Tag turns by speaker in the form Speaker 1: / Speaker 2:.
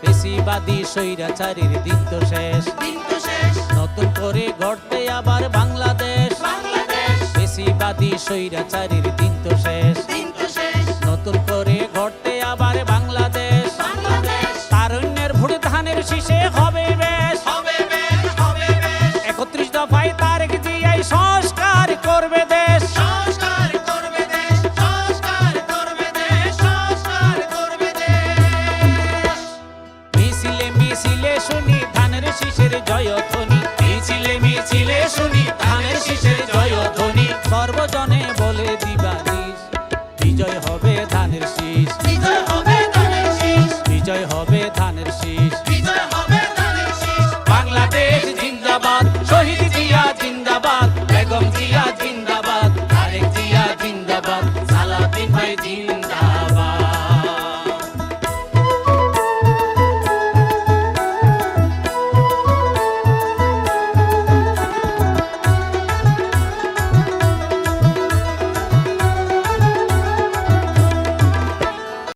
Speaker 1: পেশিবাদী স্বৈরাচারীর দিন তো শেষ, নতুন করে গড়তে আবার বাংলাদেশ। পেশিবাদী স্বৈরাচারীর দিন তো শেষ, নতুন করে গড়তে আবার বাংলাদেশ। তারুণ্যের ভোট ধানের শীষে হবে বেশ, ৩১ দফায় তারেক জিয়াই সংস্কার করবে দেশ। মিছিলে মিছিলে শুনি ধানের শীষের জয়ধ্বনি, মিছিলে মিছিলে শুনি ধানের শীষের জয়ধ্বনি। সর্বজনে বলে দিবানিস, বিজয় হবে ধানের শীষ, বিজয় হবে ধানের শীষ, বিজয় হবে ধানের শীষ, বিজয় হবে ধানের শীষ। বাংলাদেশ